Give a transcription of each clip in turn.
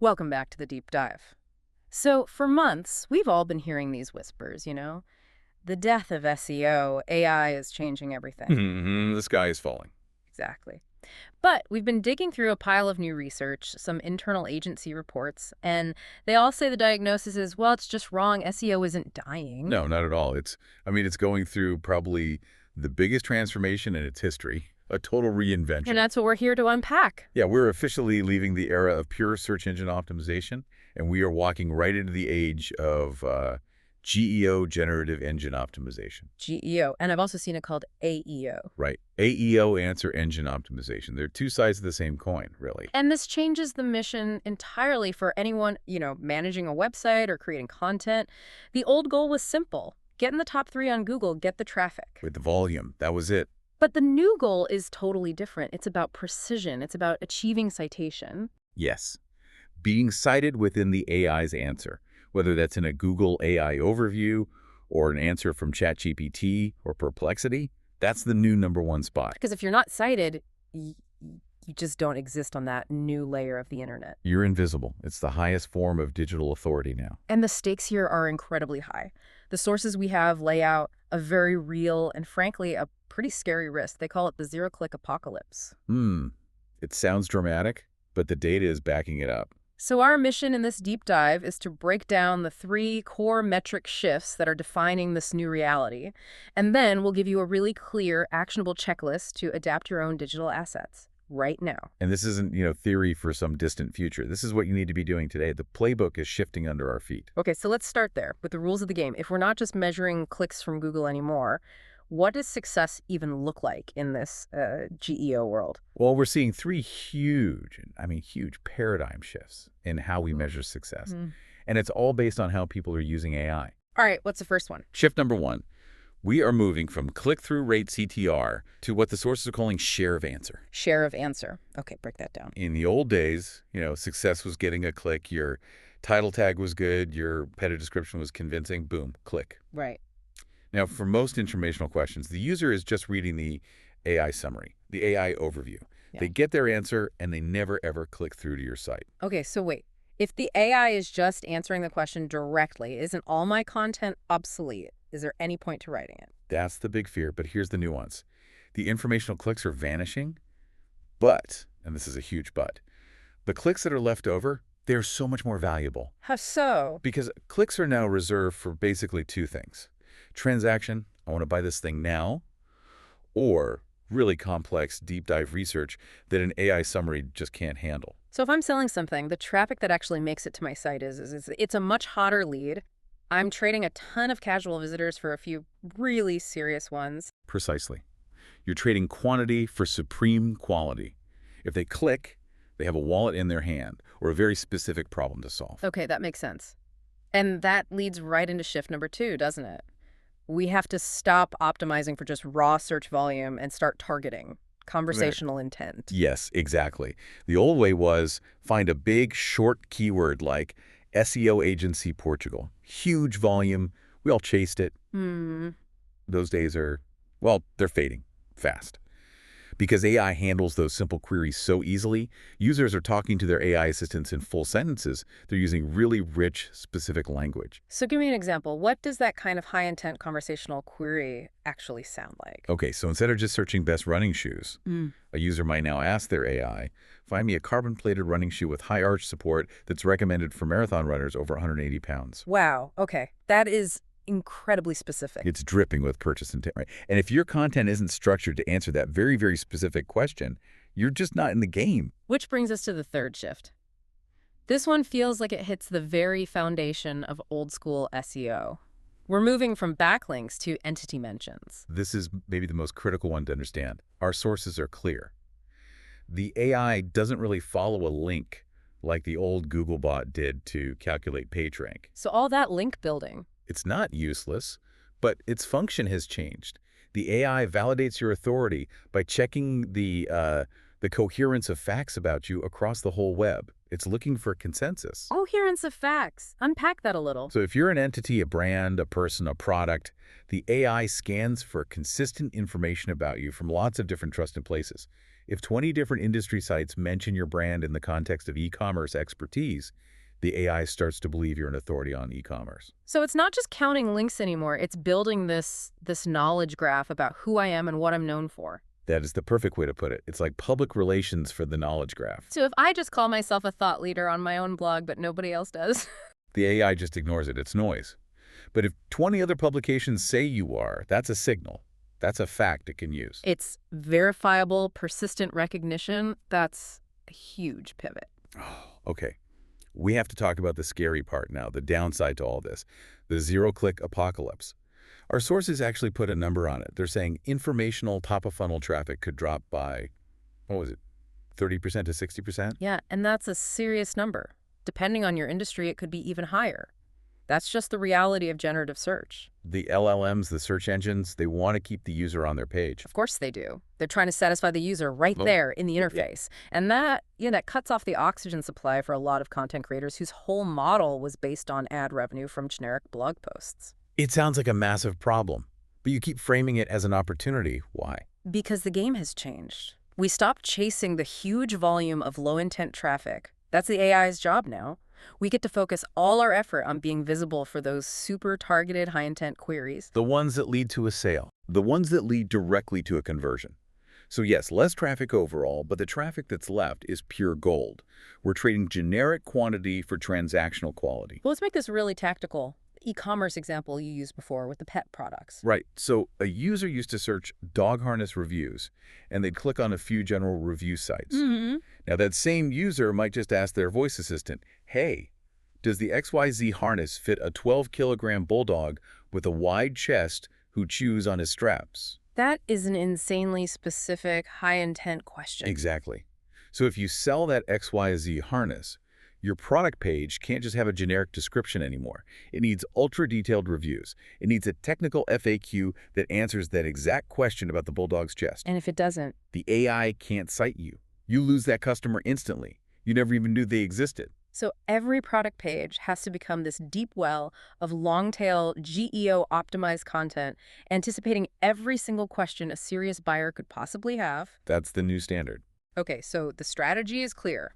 Welcome back to the deep dive. So, for months, we've all been hearing these whispers, The death of SEO, AI is changing everything. The sky is falling. Exactly. But we've been digging through a pile of new research, some internal agency reports, and they all say the diagnosis is, well, it's just wrong. SEO isn't dying. No, not at all. It's going through probably the biggest transformation in its history, a total And reinvention. that's what we're here to unpack. Yeah, we're officially leaving the era of pure search engine optimization, and we are walking right into the age of GEO, Generative Engine Optimization. GEO. And I've also seen it called AEO. Right. AEO, Answer Engine Optimization. They're two sides of the same coin, really. And this changes the mission entirely for anyone, managing a website or creating content. The old goal was simple. Get in the top 3 on Google, get the traffic. With the volume, that was it. But the new goal is totally different. It's about precision. It's about achieving citation. Yes. Being cited within the AI's answer, whether that's in a Google AI overview or an answer from ChatGPT or Perplexity, that's the new #1 spot. Because if you're not cited, you just don't exist on that new layer of the internet. You're invisible. It's the highest form of digital authority now. And the stakes here are incredibly high. The sources we have lay out a very real and, frankly, a pretty scary risk. They call it the zero-click apocalypse. It sounds dramatic, but the data is backing it up. So our mission in this deep dive is to break down the 3 core metric shifts that are defining this new reality. And then we'll give you a really clear, actionable checklist to adapt your own digital assets right now. And this isn't, theory for some distant future. This is what you need to be doing today. The playbook is shifting under our feet. Okay, so let's start there with the rules of the game. If we're not just measuring clicks from Google anymore, what does success even look like in this GEO world? Well, we're seeing 3 huge paradigm shifts in how we measure success. And it's all based on how people are using AI. All right, what's the first one? Shift #1, we are moving from click-through rate CTR to what the sources are calling share of answer. Share of answer. Okay, break that down. In the old days, success was getting a click, your title tag was good, your meta description was convincing, boom, click. Right. Now, for most informational questions, the user is just reading the AI summary, the AI overview. Yeah. They get their answer, and they never, ever click through to your site. Okay, so wait. If the AI is just answering the question directly, isn't all my content obsolete? Is there any point to writing it? That's the big fear, but here's the nuance. The informational clicks are vanishing, but, and this is a huge but, the clicks that are left over, they're so much more valuable. How so? Because clicks are now reserved for basically 2 things. Transaction, I want to buy this thing now, or really complex deep dive research that an AI summary just can't handle. So if I'm selling something, the traffic that actually makes it to my site is it's a much hotter lead. I'm trading a ton of casual visitors for a few really serious ones. Precisely. You're trading quantity for supreme quality. If they click, they have a wallet in their hand or a very specific problem to solve. Okay, that makes sense. And that leads right into shift #2, doesn't it? We have to stop optimizing for just raw search volume and start targeting conversational intent. Yes, exactly. The old way was find a big, short keyword like SEO agency Portugal. Huge volume. We all chased it. Those days are, well, they're fading fast. Because AI handles those simple queries so easily, users are talking to their AI assistants in full sentences. They're using really rich, specific language. So give me an example. What does that kind of high-intent conversational query actually sound like? Okay, so instead of just searching best running shoes, a user might now ask their AI, find me a carbon-plated running shoe with high arch support that's recommended for marathon runners over 180 pounds. Wow, okay. That is incredibly specific. It's dripping with purchase intent, right? And if your content isn't structured to answer that very, very specific question, you're just not in the game. Which brings us to the third shift. This one feels like it hits the very foundation of old-school SEO. We're moving from backlinks to entity mentions. This is maybe the most critical one to understand. Our sources are clear. The AI doesn't really follow a link like the old Googlebot did to calculate PageRank. So all that link building. It's not useless, but its function has changed. The AI validates your authority by checking the coherence of facts about you across the whole web. It's looking for consensus. Coherence of facts. Unpack that a little. So if you're an entity, a brand, a person, a product, the AI scans for consistent information about you from lots of different trusted places. If 20 different industry sites mention your brand in the context of e-commerce expertise, the AI starts to believe you're an authority on e-commerce. So it's not just counting links anymore. It's building this knowledge graph about who I am and what I'm known for. That is the perfect way to put it. It's like public relations for the knowledge graph. So if I just call myself a thought leader on my own blog, but nobody else does, The AI just ignores it. It's noise. But if 20 other publications say you are, that's a signal. That's a fact it can use. it's verifiable, persistent recognition. That's a huge pivot. Okay. We have to talk about the scary part now, the downside to all this, the zero-click apocalypse. Our sources actually put a number on it. They're saying informational top-of-funnel traffic could drop by, what was it, 30% to 60%? Yeah, and that's a serious number. Depending on your industry, it could be even higher. That's just the reality of generative search. The LLMs, the search engines, they want to keep the user on their page. Of course they do. They're trying to satisfy the user right Well, there in the yeah. interface. And that cuts off the oxygen supply for a lot of content creators whose whole model was based on ad revenue from generic blog posts. It sounds like a massive problem, but you keep framing it as an opportunity. Why? Because the game has changed. We stopped chasing the huge volume of low-intent traffic. That's the AI's job now. We get to focus all our effort on being visible for those super targeted high-intent queries. The ones that lead to a sale, the ones that lead directly to a conversion. So yes, less traffic overall, but the traffic that's left is pure gold. We're trading generic quantity for transactional quality. Well, let's make this really tactical. The e-commerce example you used before with the pet products. Right, so a user used to search dog harness reviews, and they'd click on a few general review sites. Mm-hmm. Now that same user might just ask their voice assistant, hey, does the XYZ harness fit a 12-kilogram bulldog with a wide chest who chews on his straps? That is an insanely specific, high-intent question. Exactly. So if you sell that XYZ harness, your product page can't just have a generic description anymore. It needs ultra-detailed reviews. It needs a technical FAQ that answers that exact question about the bulldog's chest. And if it doesn't? The AI can't cite you. You lose that customer instantly. You never even knew they existed. So every product page has to become this deep well of long-tail, GEO-optimized content, anticipating every single question a serious buyer could possibly have. That's the new standard. Okay, so the strategy is clear.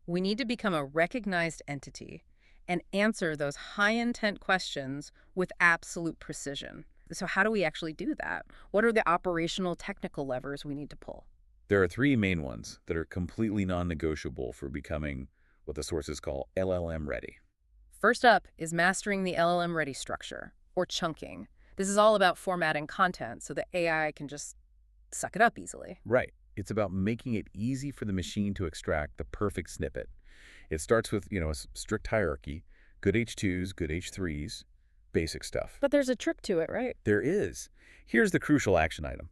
We need to become a recognized entity and answer those high-intent questions with absolute precision. So how do we actually do that? What are the operational technical levers we need to pull? There are three main ones that are completely non-negotiable for becoming what the sources call LLM ready. First up is mastering the LLM ready structure, or chunking. This is all about formatting content so the AI can just suck it up easily. Right. It's about making it easy for the machine to extract the perfect snippet. It starts with, a strict hierarchy, good H2s, good H3s, basic stuff. But there's a trick to it, right? There is. Here's the crucial action item.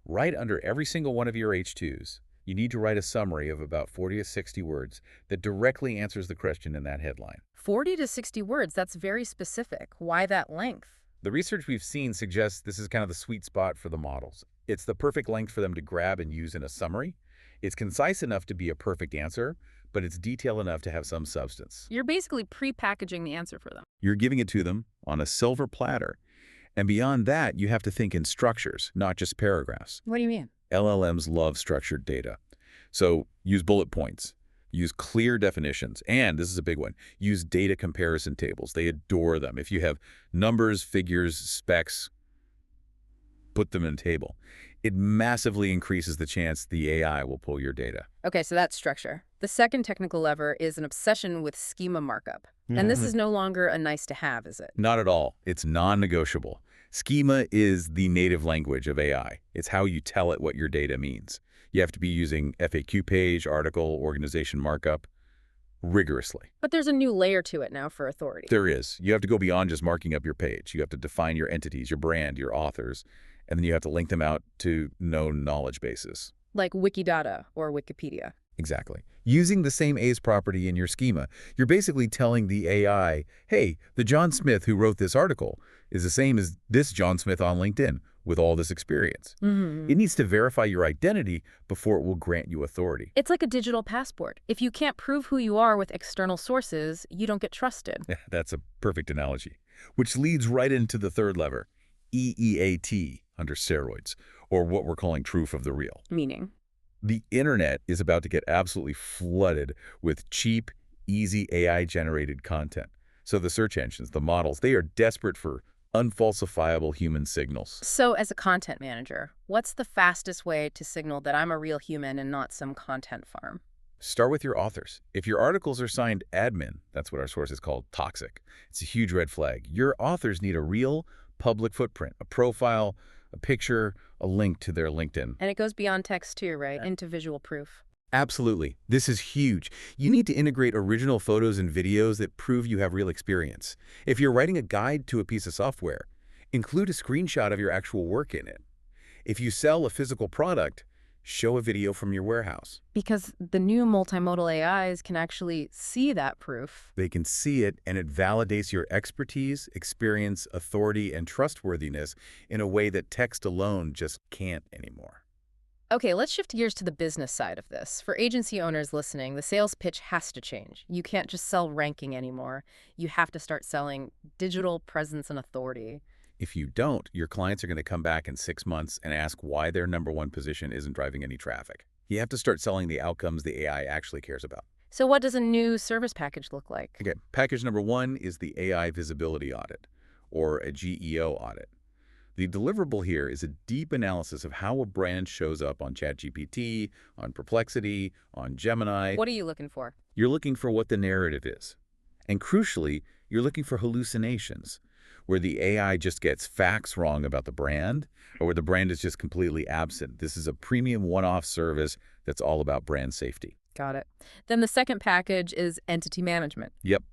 Right under every single one of your H2s, you need to write a summary of about 40 to 60 words that directly answers the question in that headline. 40 to 60 words, that's very specific. Why that length? The research we've seen suggests this is kind of the sweet spot for the models. It's the perfect length for them to grab and use in a summary. It's concise enough to be a perfect answer, but it's detailed enough to have some substance. You're basically pre-packaging the answer for them. You're giving it to them on a silver platter. And beyond that, you have to think in structures, not just paragraphs. What do you mean? LLMs love structured data. So use bullet points, use clear definitions, and this is a big one, use data comparison tables. They adore them. If you have numbers, figures, specs, put them in a table. It massively increases the chance the AI will pull your data. Okay, so that's structure. The second technical lever is an obsession with schema markup. And this is no longer a nice to have, is it? Not at all. It's non-negotiable. Schema is the native language of AI. It's how you tell it what your data means. You have to be using FAQ page, article, organization markup rigorously. But there's a new layer to it now for authority. There is. You have to go beyond just marking up your page. You have to define your entities, your brand, your authors, and then you have to link them out to known knowledge bases. Like Wikidata or Wikipedia. Exactly. Using the same A's property in your schema, you're basically telling the AI, hey, the John Smith who wrote this article is the same as this John Smith on LinkedIn with all this experience. Mm-hmm. It needs to verify your identity before it will grant you authority. It's like a digital passport. If you can't prove who you are with external sources, you don't get trusted. That's a perfect analogy, which leads right into the third lever, EEAT under steroids, or what we're calling truth of the real. Meaning? The internet is about to get absolutely flooded with cheap, easy AI-generated content. So the search engines, the models, they are desperate for unfalsifiable human signals. So as a content manager, what's the fastest way to signal that I'm a real human and not some content farm? Start with your authors. If your articles are signed admin, that's what our source is called, toxic, it's a huge red flag. Your authors need a real public footprint, a profile, a picture, a link to their LinkedIn. And it goes beyond text too, right? Into visual proof. Absolutely. This is huge. You need to integrate original photos and videos that prove you have real experience. If you're writing a guide to a piece of software, include a screenshot of your actual work in it. If you sell a physical product, show a video from your warehouse. Because the new multimodal AIs can actually see that proof. They can see it, and it validates your expertise, experience, authority, and trustworthiness in a way that text alone just can't anymore. Okay, let's shift gears to the business side of this. For agency owners listening, the sales pitch has to change. You can't just sell ranking anymore. You have to start selling digital presence and authority. If you don't, your clients are going to come back in 6 months and ask why their #1 position isn't driving any traffic. You have to start selling the outcomes the AI actually cares about. So what does a new service package look like? Okay, package #1 is the AI visibility audit, or a GEO audit. The deliverable here is a deep analysis of how a brand shows up on ChatGPT, on Perplexity, on Gemini. What are you looking for? You're looking for what the narrative is. And crucially, you're looking for hallucinations, where the AI just gets facts wrong about the brand, or where the brand is just completely absent. This is a premium one-off service that's all about brand safety. Got it. Then the second package is entity management. Yep.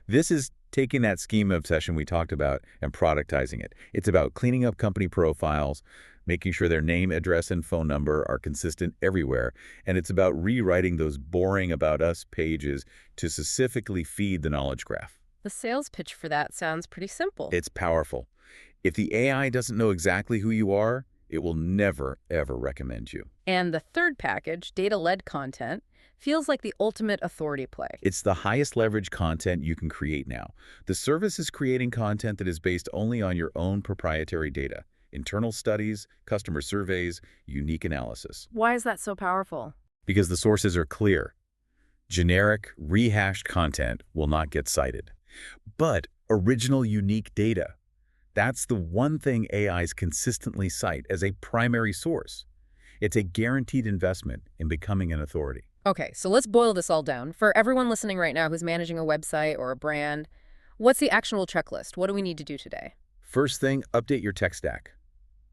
This is taking that schema obsession we talked about and productizing it. It's about cleaning up company profiles, making sure their name, address, and phone number are consistent everywhere. And it's about rewriting those boring About Us pages to specifically feed the knowledge graph. The sales pitch for that sounds pretty simple. It's powerful. If the AI doesn't know exactly who you are, it will never, ever recommend you. And the third package, data-led content, feels like the ultimate authority play. It's the highest leverage content you can create now. The service is creating content that is based only on your own proprietary data, internal studies, customer surveys, unique analysis. Why is that so powerful? Because the sources are clear. Generic, rehashed content will not get cited. But original, unique data, that's the one thing AIs consistently cite as a primary source. It's a guaranteed investment in becoming an authority. Okay, so let's boil this all down. For everyone listening right now who's managing a website or a brand, what's the actionable checklist? What do we need to do today? First thing, update your tech stack.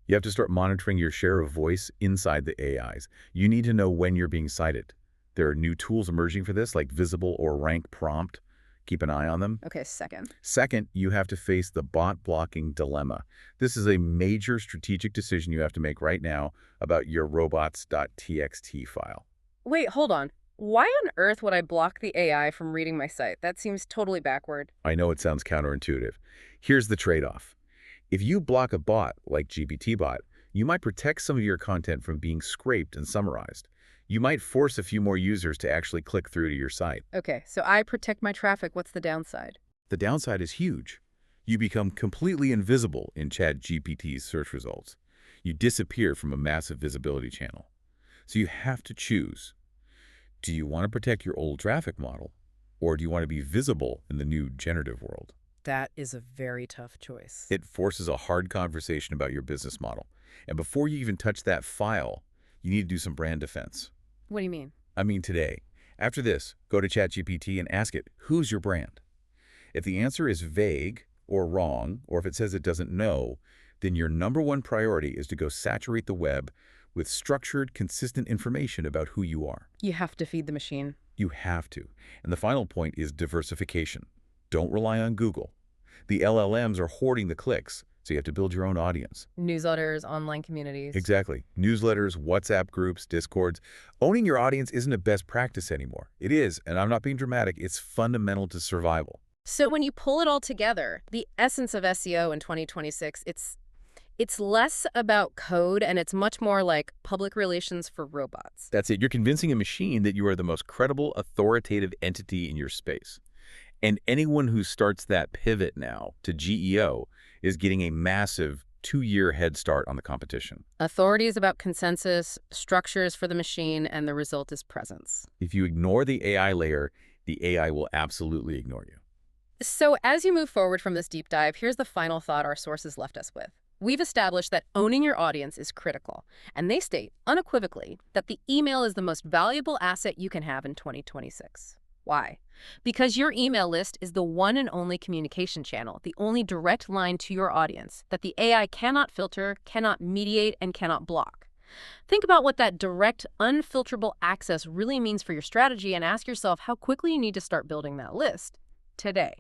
You have to start monitoring your share of voice inside the AIs. You need to know when you're being cited. There are new tools emerging for this, like Visible or Rank Prompt. Keep an eye on them. Okay, second. Second, you have to face the bot blocking dilemma. This is a major strategic decision you have to make right now about your robots.txt file. Wait, hold on. Why on earth would I block the AI from reading my site? That seems totally backward. I know it sounds counterintuitive. Here's the trade-off. If you block a bot, like GPTbot, you might protect some of your content from being scraped and summarized. You might force a few more users to actually click through to your site. Okay, so I protect my traffic. What's the downside? The downside is huge. You become completely invisible in ChatGPT's search results. You disappear from a massive visibility channel. So you have to choose. Do you want to protect your old traffic model, or do you want to be visible in the new generative world? That is a very tough choice. It forces a hard conversation about your business model. And before you even touch that file, you need to do some brand defense. What do you mean? I mean today. After this, go to ChatGPT and ask it, who's your brand? If the answer is vague or wrong, or if it says it doesn't know, then your #1 priority is to go saturate the web with structured, consistent information about who you are. You have to feed the machine. You have to. And the final point is diversification. Don't rely on Google. The LLMs are hoarding the clicks, so you have to build your own audience. Newsletters, online communities. Exactly. Newsletters, WhatsApp groups, Discords. Owning your audience isn't a best practice anymore. It is, and I'm not being dramatic, it's fundamental to survival. So when you pull it all together, the essence of SEO in 2026, it's less about code and it's much more like public relations for robots. That's it. You're convincing a machine that you are the most credible, authoritative entity in your space. And anyone who starts that pivot now to GEO is getting a massive 2-year head start on the competition. Authority is about consensus, structure is for the machine, and the result is presence. If you ignore the AI layer, the AI will absolutely ignore you. So as you move forward from this deep dive, here's the final thought our sources left us with. We've established that owning your audience is critical, and they state unequivocally that the email is the most valuable asset you can have in 2026. Why? Because your email list is the one and only communication channel, the only direct line to your audience that the AI cannot filter, cannot mediate, and cannot block. Think about what that direct, unfilterable access really means for your strategy and ask yourself how quickly you need to start building that list today.